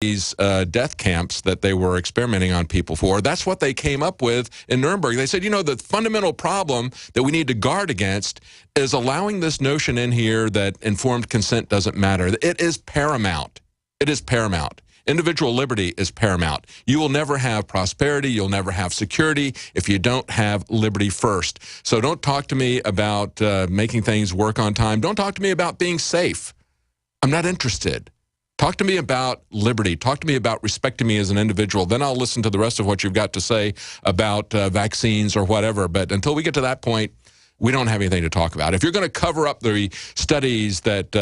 these death camps that they were experimenting on people for. That's what they came up with in Nuremberg. They said, you know, the fundamental problem that we need to guard against is allowing this notion in here that informed consent doesn't matter. It is paramount. It is paramount. Individual liberty is paramount. You will never have prosperity, you'll never have security if you don't have liberty first. So don't talk to me about making things work on time. Don't talk to me about being safe. I'm not interested. Talk to me about liberty. Talk to me about respecting me as an individual. Then I'll listen to the rest of what you've got to say about vaccines or whatever. But until we get to that point, we don't have anything to talk about. If you're going to cover up the studies that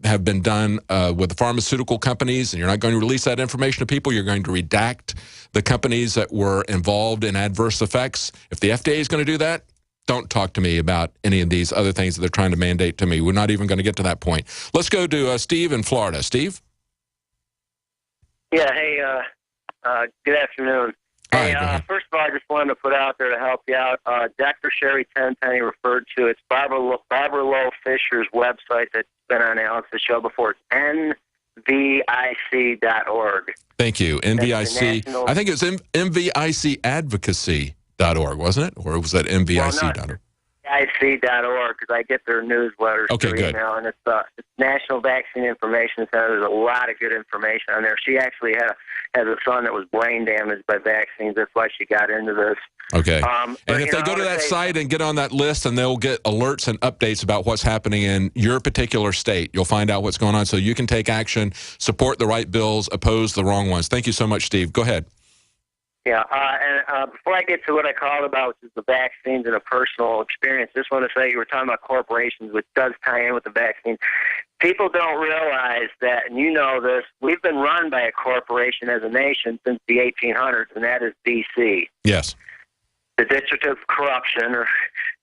have been done with the pharmaceutical companies and you're not going to release that information to people, you're going to redact the companies that were involved in adverse effects. If the FDA is going to do that, don't talk to me about any of these other things that they're trying to mandate to me. We're not even going to get to that point. Let's go to Steve in Florida. Steve? Yeah, hey, good afternoon. Hey, first of all, I just wanted to put out there to help you out. Dr. Sherry Tenpenny referred to, it's Barbara Lowe Fisher's website that's been on Alex's show before. It's nvic.org. Thank you. NVIC. I think it was NVICadvocacy.org, wasn't it? Or was that NVIC.org? Well, NVIC.org, because I get their newsletters through email, and it's National Vaccine Information Center. There's a lot of good information on there. She actually has a son that was brain damaged by vaccines. That's why she got into this. Okay. And if they go to that site and get on that list, and they'll get alerts and updates about what's happening in your particular state. You'll find out what's going on so you can take action, support the right bills, oppose the wrong ones. Thank you so much, Steve. Go ahead. Yeah, and before I get to what I called about, which is the vaccines and a personal experience, just want to say you were talking about corporations, which does tie in with the vaccines. People don't realize that, and you know this, we've been run by a corporation as a nation since the 1800s, and that is D.C. Yes. The District of Corruption.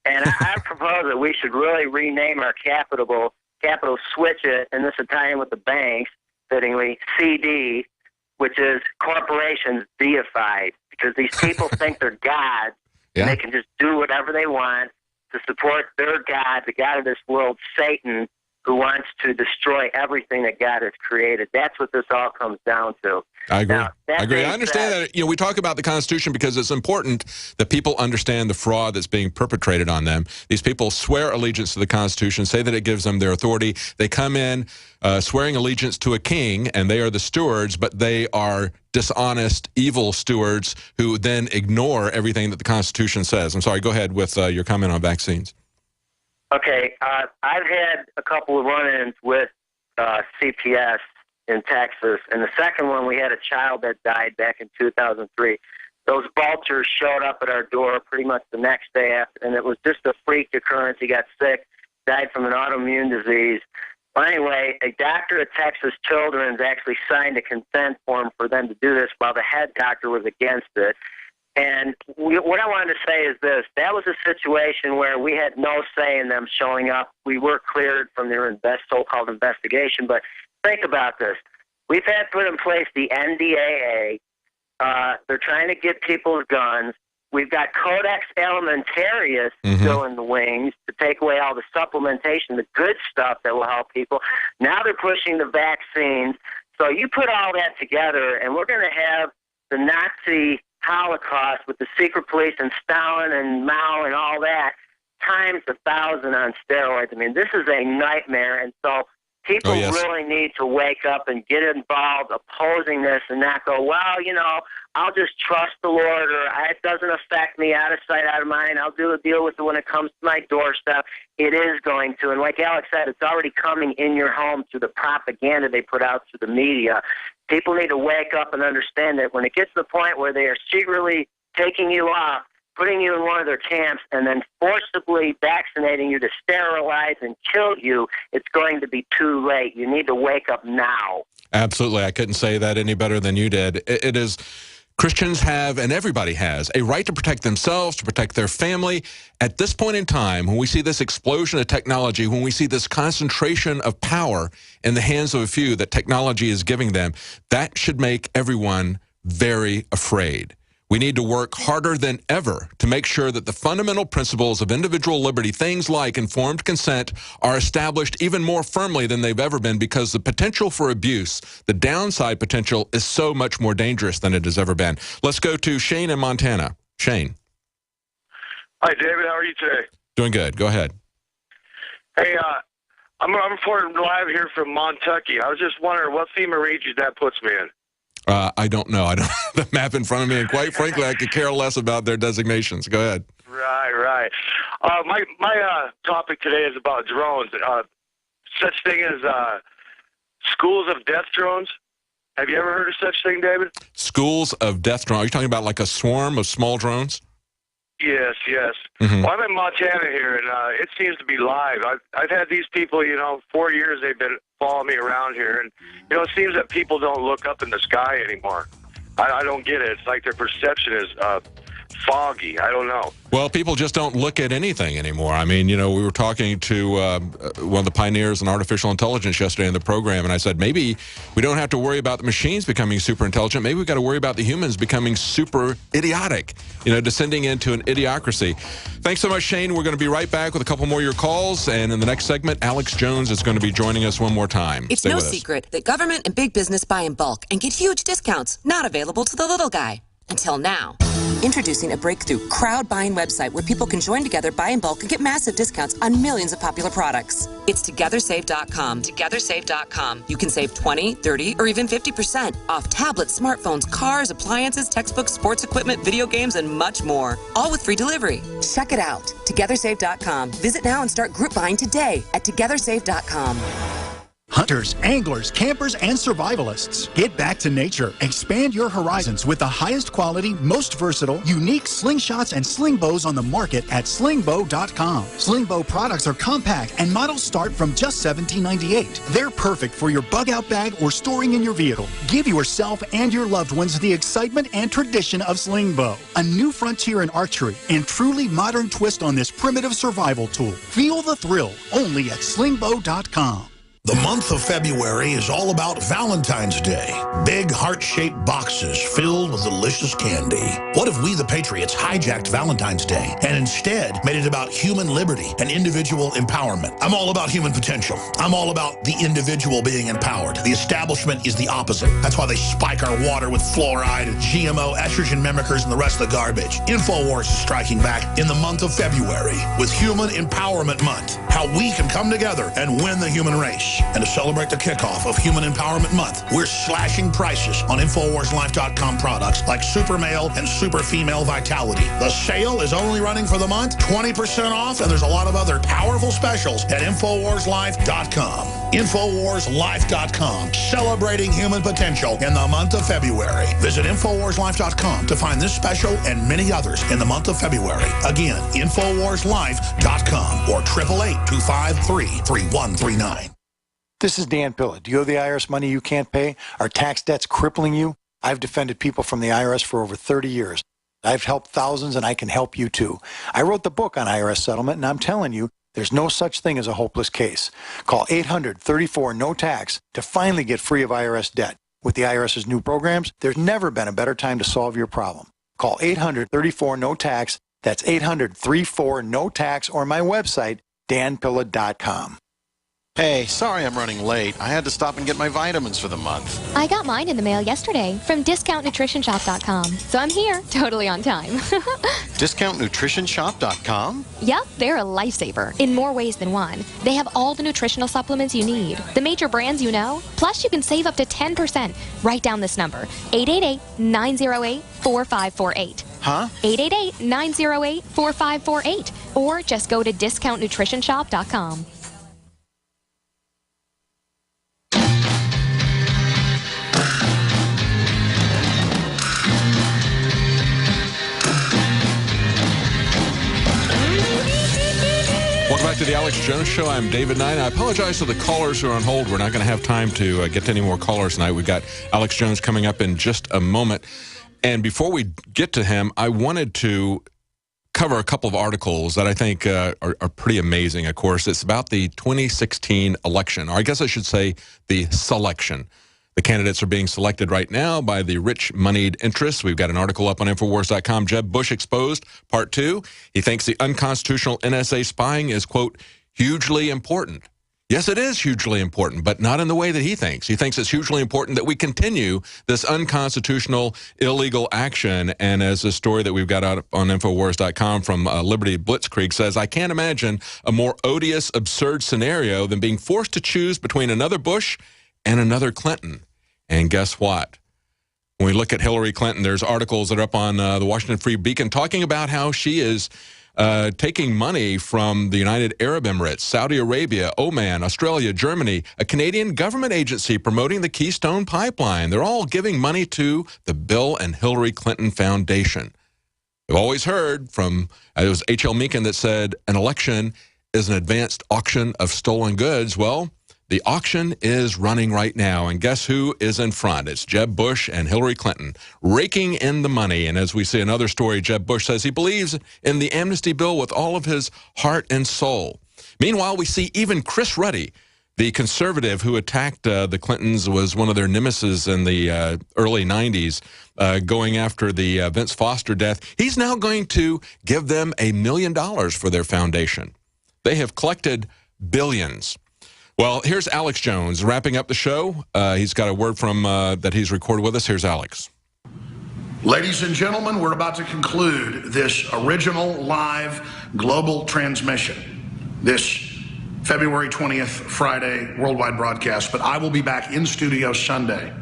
And I propose that we should really rename our capital, switch it, and this will tie in with the banks, fittingly, CD, which is corporations deified, because these people think they're gods, and they can just do whatever they want to support their God, the God of this world, Satan, who wants to destroy everything that God has created. That's what this all comes down to. I agree. Now, I agree. I understand that. You know, we talk about the Constitution because it's important that people understand the fraud that's being perpetrated on them. These people swear allegiance to the Constitution, say that it gives them their authority. They come in swearing allegiance to a king, and they are the stewards, but they are dishonest, evil stewards who then ignore everything that the Constitution says. I'm sorry. Go ahead with your comment on vaccines. Okay, I've had a couple of run-ins with CPS in Texas, and the second one, we had a child that died back in 2003. Those vultures showed up at our door pretty much the next day after, and it was just a freak occurrence. He got sick, died from an autoimmune disease. Well, anyway, a doctor at Texas Children's actually signed a consent form for them to do this while the head doctor was against it. And what I wanted to say is this. That was a situation where we had no say in them showing up. We were cleared from their so-called investigation. But think about this. We've had put in place the NDAA. They're trying to get people's guns. We've got Codex Alimentarius still in the wings to take away all the supplementation, the good stuff that will help people. Now they're pushing the vaccines. So you put all that together, and we're going to have the Nazi Holocaust with the secret police and Stalin and Mao and all that times 1,000 on steroids. I mean, this is a nightmare, and so people really need to wake up and get involved opposing this and not go, well, you know, I'll just trust the Lord, or it doesn't affect me, out of sight, out of mind. I'll deal with it when it comes to my doorstep. It is going to. And like Alex said, it's already coming in your home through the propaganda they put out through the media. People need to wake up and understand that when it gets to the point where they are secretly taking you off, putting you in one of their camps, and then forcibly vaccinating you to sterilize and kill you, it's going to be too late. You need to wake up now. Absolutely. I couldn't say that any better than you did. It is... Christians have, and everybody has, a right to protect themselves, to protect their family. At this point in time, when we see this explosion of technology, when we see this concentration of power in the hands of a few that technology is giving them, that should make everyone very afraid. We need to work harder than ever to make sure that the fundamental principles of individual liberty, things like informed consent, are established even more firmly than they've ever been, because the potential for abuse, the downside potential, is so much more dangerous than it has ever been. Let's go to Shane in Montana. Shane. Hi, David. How are you today? Doing good. Go ahead. Hey, I'm reporting live here from Montucky. I was just wondering what FEMA region that puts me in. I don't know. I don't have the map in front of me, and quite frankly, I could care less about their designations. Go ahead. Right. My topic today is about drones. Such thing as schools of death drones. Have you ever heard of such thing, David? Schools of death drones. Are you talking about like a swarm of small drones? Yes. Mm-hmm. Well, I'm in Montana here, and it seems to be live. I've had these people, 4 years they've been following me around here, and, it seems that people don't look up in the sky anymore. I don't get it. It's like their perception is foggy. I don't know. Well, people just don't look at anything anymore. I mean, we were talking to one of the pioneers in artificial intelligence yesterday in the program, and I said, maybe we don't have to worry about the machines becoming super intelligent. Maybe we've got to worry about the humans becoming super idiotic, descending into an idiocracy. Thanks so much, Shane. We're going to be right back with a couple more of your calls, and in the next segment, Alex Jones is going to be joining us one more time. It's no secret that government and big business buy in bulk and get huge discounts not available to the little guy. Until now. Introducing a breakthrough crowd buying website where people can join together, buy in bulk, and get massive discounts on millions of popular products. It's TogetherSave.com. TogetherSave.com. You can save 20, 30, or even 50% off tablets, smartphones, cars, appliances, textbooks, sports equipment, video games, and much more. All with free delivery. Check it out. TogetherSave.com. Visit now and start group buying today at TogetherSave.com. Hunters, anglers, campers, and survivalists. Get back to nature. Expand your horizons with the highest quality, most versatile, unique slingshots and sling bows on the market at slingbow.com. Slingbow products are compact and models start from just $17.98. They're perfect for your bug-out bag or storing in your vehicle. Give yourself and your loved ones the excitement and tradition of Slingbow. A new frontier in archery and truly modern twist on this primitive survival tool. Feel the thrill only at slingbow.com. The month of February is all about Valentine's Day. Big heart-shaped boxes filled with delicious candy. What if we, the Patriots, hijacked Valentine's Day and instead made it about human liberty and individual empowerment? I'm all about human potential. I'm all about the individual being empowered. The establishment is the opposite. That's why they spike our water with fluoride and GMO, estrogen mimickers, and the rest of the garbage. InfoWars is striking back in the month of February with Human Empowerment Month. How we can come together and win the human race. And to celebrate the kickoff of Human Empowerment Month, we're slashing prices on InfoWarsLife.com products like Super Male and Super Female Vitality. The sale is only running for the month, 20% off, and there's a lot of other powerful specials at InfoWarsLife.com. InfoWarsLife.com, celebrating human potential in the month of February. Visit InfoWarsLife.com to find this special and many others in the month of February. Again, InfoWarsLife.com or 888-253-3139. This is Dan Pilla. Do you owe the IRS money you can't pay? Are tax debts crippling you? I've defended people from the IRS for over 30 years. I've helped thousands, and I can help you too. I wrote the book on IRS settlement, and I'm telling you, there's no such thing as a hopeless case. Call 800-34-NO-TAX to finally get free of IRS debt. With the IRS's new programs, there's never been a better time to solve your problem. Call 800-34-NO-TAX. That's 800-34-NO-TAX, or my website, danpilla.com. Hey, sorry I'm running late. I had to stop and get my vitamins for the month. I got mine in the mail yesterday from DiscountNutritionShop.com, so I'm here, totally on time. DiscountNutritionShop.com? Yep, they're a lifesaver in more ways than one. They have all the nutritional supplements you need, the major brands you know, plus you can save up to 10%. Write down this number, 888-908-4548. Huh? 888-908-4548. Or just go to DiscountNutritionShop.com. Welcome back to the Alex Jones Show. I'm David Knight. I apologize to the callers who are on hold. We're not going to have time to get to any more callers tonight. We've got Alex Jones coming up in just a moment. And before we get to him, I wanted to cover a couple of articles that I think are pretty amazing, of course. It's about the 2016 election, or I guess I should say the selection. The candidates are being selected right now by the rich moneyed interests. We've got an article up on Infowars.com. Jeb Bush exposed, part 2. He thinks the unconstitutional NSA spying is, quote, hugely important. Yes, it is hugely important, but not in the way that he thinks. He thinks it's hugely important that we continue this unconstitutional, illegal action. And as a story that we've got out on Infowars.com from Liberty Blitzkrieg says, I can't imagine a more odious, absurd scenario than being forced to choose between another Bush and another Clinton. And guess what? When we look at Hillary Clinton, there's articles that are up on the Washington Free Beacon talking about how she is taking money from the United Arab Emirates, Saudi Arabia, Oman, Australia, Germany, a Canadian government agency promoting the Keystone Pipeline. They're all giving money to the Bill and Hillary Clinton Foundation. We've always heard from, it was H.L. Mencken that said, an election is an advanced auction of stolen goods. Well, the auction is running right now, and guess who is in front? It's Jeb Bush and Hillary Clinton raking in the money. And as we see another story, Jeb Bush says he believes in the amnesty bill with all of his heart and soul. Meanwhile, we see even Chris Ruddy, the conservative who attacked the Clintons, was one of their nemesis in the early 90s, going after the Vince Foster death. He's now going to give them $1 million for their foundation. They have collected billions. Well, here's Alex Jones wrapping up the show. He's got a word from that he's recorded with us. Here's Alex. Ladies and gentlemen, we're about to conclude this original live global transmission, this February 20th, Friday worldwide broadcast. But I will be back in studio Sunday,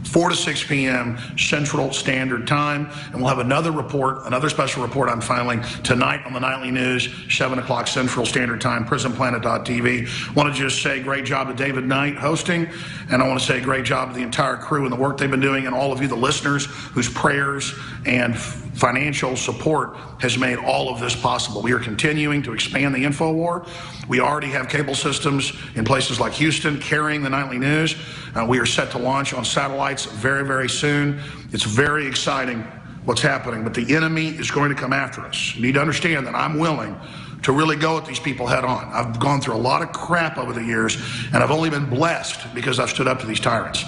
4 to 6 p.m. Central Standard Time. And we'll have another report, another special report I'm filing tonight on the Nightly News, 7 o'clock Central Standard Time, PrisonPlanet.tv. Want to just say great job to David Knight hosting, and I want to say great job to the entire crew and the work they've been doing, and all of you, the listeners, whose prayers and financial support has made all of this possible. We are continuing to expand the InfoWar. We already have cable systems in places like Houston carrying the Nightly News. We are set to launch on satellites very, very soon. It's very exciting what's happening, but the enemy is going to come after us. You need to understand that I'm willing to really go at these people head on. I've gone through a lot of crap over the years, and I've only been blessed because I've stood up to these tyrants.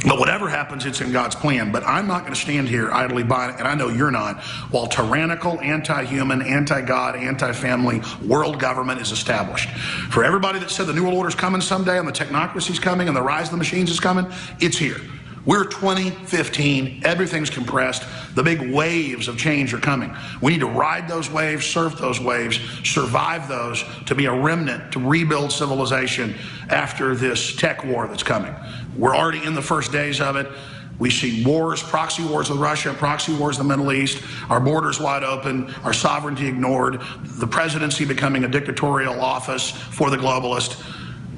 But whatever happens, it's in God's plan. But I'm not going to stand here idly by, and I know you're not, while tyrannical, anti-human, anti-God, anti-family world government is established. For everybody that said the New World Order is coming someday and the technocracy is coming and the rise of the machines is coming, it's here. We're 2015, everything's compressed, the big waves of change are coming. We need to ride those waves, surf those waves, survive those to be a remnant, to rebuild civilization after this tech war that's coming. We're already in the first days of it. We see wars, proxy wars with Russia, proxy wars in the Middle East, our borders wide open, our sovereignty ignored, the presidency becoming a dictatorial office for the globalist.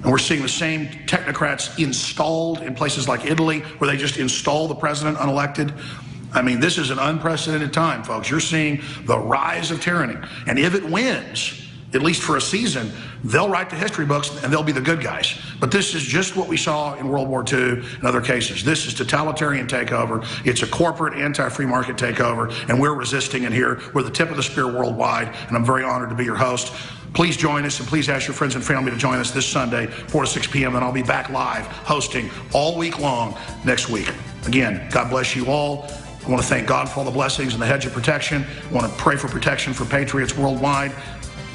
And we're seeing the same technocrats installed in places like Italy, where they just install the president unelected. I mean, this is an unprecedented time, folks. You're seeing the rise of tyranny. And if it wins, at least for a season, they'll write the history books and they'll be the good guys. But this is just what we saw in World War II and other cases. This is totalitarian takeover. It's a corporate anti-free market takeover, and we're resisting it here. We're the tip of the spear worldwide, and I'm very honored to be your host. Please join us, and please ask your friends and family to join us this Sunday, 4 to 6 p.m., and I'll be back live hosting all week long next week. Again, God bless you all. I want to thank God for all the blessings and the hedge of protection. I want to pray for protection for patriots worldwide.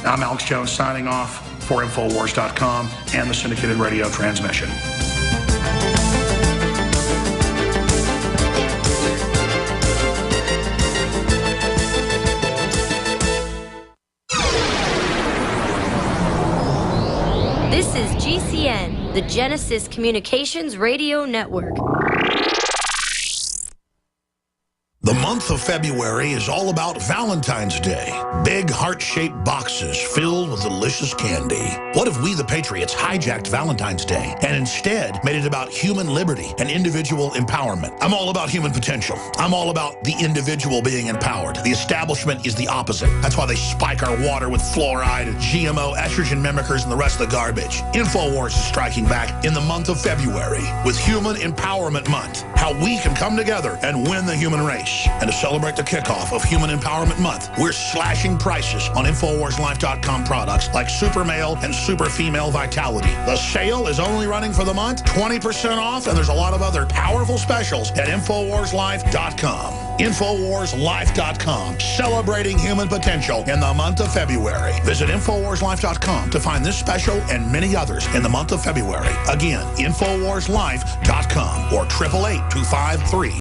I'm Alex Jones signing off for Infowars.com and the syndicated radio transmission. This is GCN, the Genesis Communications Radio Network. The month of February is all about Valentine's Day. Big heart-shaped boxes filled with delicious candy. What if we, the Patriots, hijacked Valentine's Day and instead made it about human liberty and individual empowerment? I'm all about human potential. I'm all about the individual being empowered. The establishment is the opposite. That's why they spike our water with fluoride, GMO, estrogen mimickers, and the rest of the garbage. InfoWars is striking back in the month of February with Human Empowerment Month. How we can come together and win the human race. Yes, and to celebrate the kickoff of Human Empowerment Month, we're slashing prices on InfoWarsLife.com products like Super Male and Super Female Vitality. The sale is only running for the month, 20% off, and there's a lot of other powerful specials at InfoWarsLife.com. InfoWarsLife.com, celebrating human potential in the month of February. Visit InfoWarsLife.com to find this special and many others in the month of February. Again, InfoWarsLife.com or 888-253